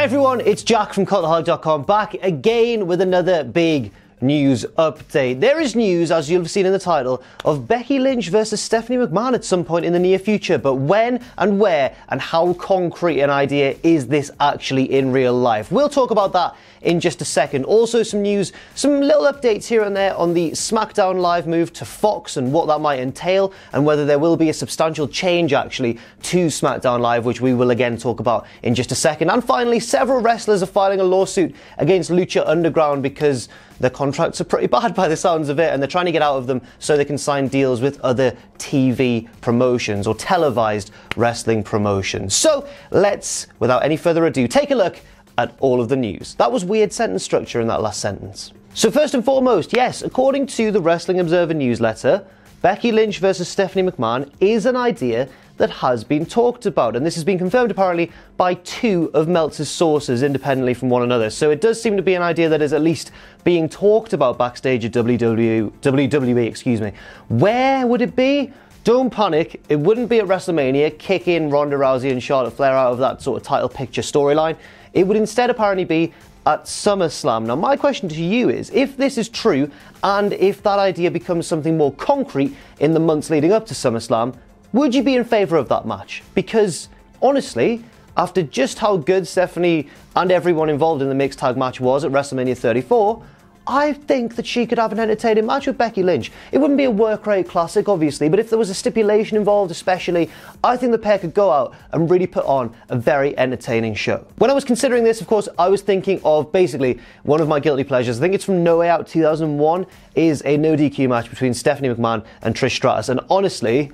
everyone, it's Jack from Cultaholic.com back again with another big news update. There is news, as you'll have seen in the title, of Becky Lynch versus Stephanie McMahon at some point in the near future. But when and where and how concrete an idea is this actually in real life? We'll talk about that in just a second. Also some news, some little updates here and there on the SmackDown Live move to Fox and what that might entail and whether there will be a substantial change actually to SmackDown Live, which we will again talk about in just a second. And finally, several wrestlers are filing a lawsuit against Lucha Underground because their contracts are pretty bad by the sounds of it, and they're trying to get out of them so they can sign deals with other TV promotions or televised wrestling promotions. So let's, without any further ado, take a look at all of the news. That was weird sentence structure in that last sentence. So first and foremost, yes, according to the Wrestling Observer newsletter, Becky Lynch versus Stephanie McMahon is an idea that has been talked about, and this has been confirmed apparently by two of Meltzer's sources independently from one another. So it does seem to be an idea that is at least being talked about backstage at WWE. Where would it be? Don't panic, it wouldn't be at WrestleMania, kick in Ronda Rousey and Charlotte Flair out of that sort of title picture storyline. It would instead apparently be at SummerSlam. Now my question to you is, if this is true, and if that idea becomes something more concrete in the months leading up to SummerSlam, would you be in favour of that match? Because, honestly, after just how good Stephanie and everyone involved in the mixed tag match was at WrestleMania 34, I think that she could have an entertaining match with Becky Lynch. It wouldn't be a work rate classic, obviously, but if there was a stipulation involved especially, I think the pair could go out and really put on a very entertaining show. When I was considering this, of course, I was thinking of basically one of my guilty pleasures. I think it's from No Way Out 2001, is a no DQ match between Stephanie McMahon and Trish Stratus, and honestly,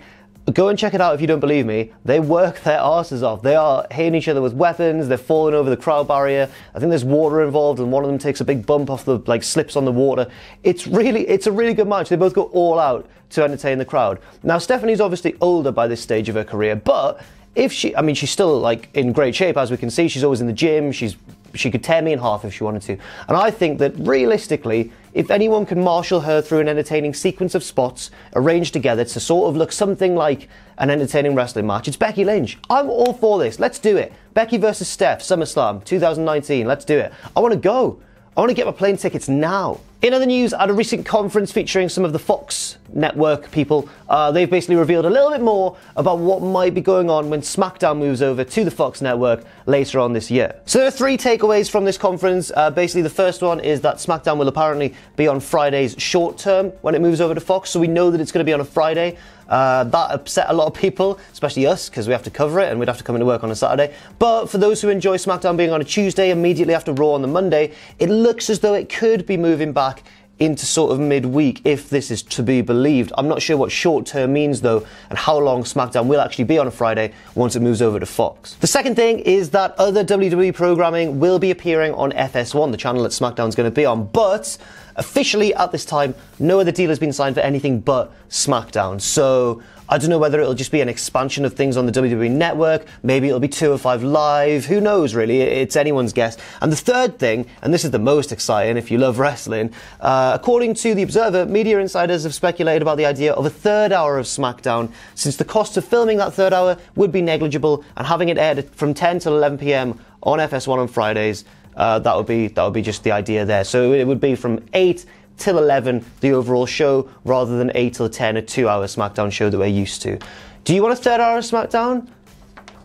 go and check it out if you don't believe me. They work their asses off. They are hitting each other with weapons. They're falling over the crowd barrier. I think there's water involved, and one of them takes a big bump off the, slips on the water. It's a really good match. They both go all out to entertain the crowd. Now, Stephanie's obviously older by this stage of her career, but she's still in great shape, as we can see. She's always in the gym. She could tear me in half if she wanted to. And I think that realistically, if anyone can marshal her through an entertaining sequence of spots arranged together to sort of look something like an entertaining wrestling match, it's Becky Lynch. I'm all for this. Let's do it. Becky versus Steph, SummerSlam 2019. Let's do it. I want to go. I want to get my plane tickets now. In other news, at a recent conference featuring some of the Fox network people, they've basically revealed a little bit more about what might be going on when SmackDown moves over to the Fox network later on this year. So there are three takeaways from this conference. Basically, the first one is that SmackDown will apparently be on Fridays short term when it moves over to Fox, so we know that it's going to be on a Friday. That upset a lot of people, especially us, because we have to cover it and we'd have to come into work on a Saturday. But for those who enjoy SmackDown being on a Tuesday immediately after Raw on the Monday, it looks as though it could be moving back into sort of midweek, if this is to be believed. I'm not sure what short term means though, and how long SmackDown will actually be on a Friday once it moves over to Fox. The second thing is that other WWE programming will be appearing on FS1, the channel that SmackDown's going to be on, but officially at this time, no other deal has been signed for anything but SmackDown. So I don't know whether it'll just be an expansion of things on the WWE Network, maybe it'll be 205 Live, who knows really, it's anyone's guess. And the third thing, and this is the most exciting if you love wrestling, according to The Observer, media insiders have speculated about the idea of a third hour of SmackDown, since the cost of filming that third hour would be negligible, and having it aired from 10 till 11 PM on FS1 on Fridays, that would be just the idea there. So it would be from 8 till 11, the overall show, rather than 8 till 10, a 2-hour SmackDown show that we're used to. Do you want a third hour of SmackDown?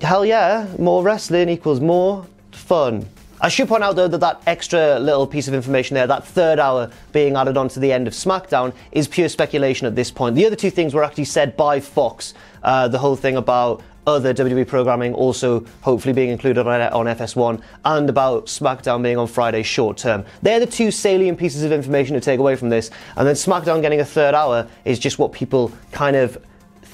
Hell yeah, more wrestling equals more fun. I should point out though that extra little piece of information there, that third hour being added on to the end of SmackDown, is pure speculation at this point. The other two things were actually said by Fox. The whole thing about other WWE programming also hopefully being included on FS1, and about SmackDown being on Friday short term. They're the two salient pieces of information to take away from this, and then SmackDown getting a third hour is just what people kind of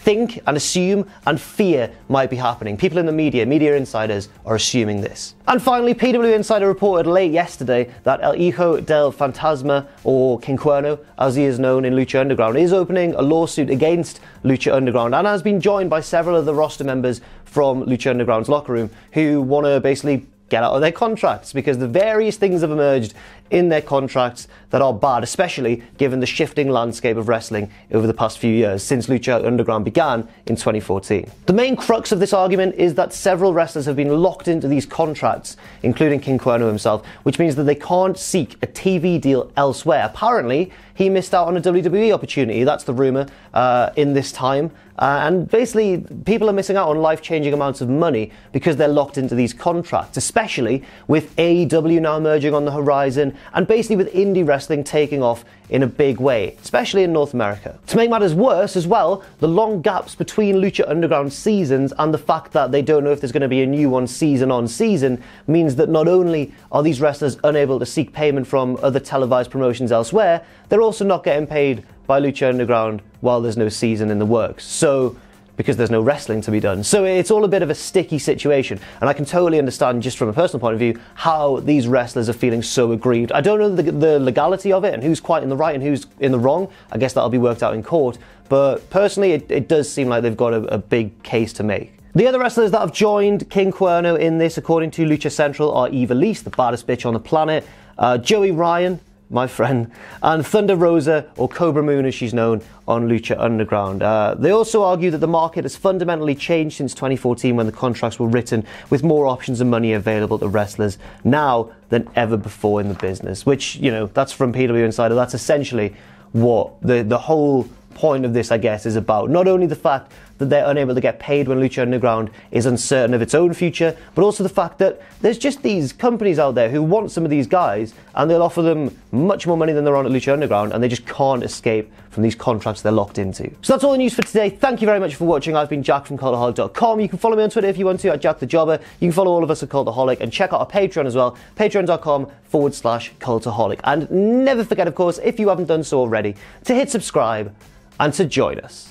think and assume and fear might be happening. People in the media insiders are assuming this. And finally, PW Insider reported late yesterday that El Hijo del Fantasma, or King Cuerno, as he is known in Lucha Underground, is opening a lawsuit against Lucha Underground and has been joined by several of the roster members from Lucha Underground's locker room who want to basically get out of their contracts, because the various things have emerged in their contracts that are bad, especially given the shifting landscape of wrestling over the past few years since Lucha Underground began in 2014. The main crux of this argument is that several wrestlers have been locked into these contracts, including King Cuerno himself, which means that they can't seek a TV deal elsewhere. Apparently, he missed out on a WWE opportunity, that's the rumour, in this time. And basically, people are missing out on life-changing amounts of money because they're locked into these contracts, especially with AEW now emerging on the horizon, and basically with indie wrestling taking off in a big way, especially in North America. To make matters worse as well, the long gaps between Lucha Underground seasons and the fact that they don't know if there's going to be a new one season on season means that not only are these wrestlers unable to seek payment from other televised promotions elsewhere, they're also not getting paid by Lucha Underground while there's no season in the works. So, because there's no wrestling to be done. So it's all a bit of a sticky situation, and I can totally understand, just from a personal point of view, how these wrestlers are feeling so aggrieved. I don't know the legality of it and who's quite in the right and who's in the wrong. I guess that'll be worked out in court, but personally it does seem like they've got a big case to make. The other wrestlers that have joined King Cuerno in this, according to Lucha Central, are Eva Lise, the baddest bitch on the planet, Joey Ryan, my friend, and Thunder Rosa, or Cobra Moon as she's known, on Lucha Underground. They also argue that the market has fundamentally changed since 2014, when the contracts were written, with more options and money available to wrestlers now than ever before in the business. Which, you know, that's from PW Insider. That's essentially what the whole point of this, I guess, is about. Not only the fact that they're unable to get paid when Lucha Underground is uncertain of its own future, but also the fact that there's just these companies out there who want some of these guys, and they'll offer them much more money than they're on at Lucha Underground, and they just can't escape from these contracts they're locked into. So that's all the news for today. Thank you very much for watching. I've been Jack from Cultaholic.com. You can follow me on Twitter if you want to, at Jack the Jobber. You can follow all of us at Cultaholic, and check out our Patreon as well, patreon.com/Cultaholic. And never forget, of course, if you haven't done so already, to hit subscribe and to join us.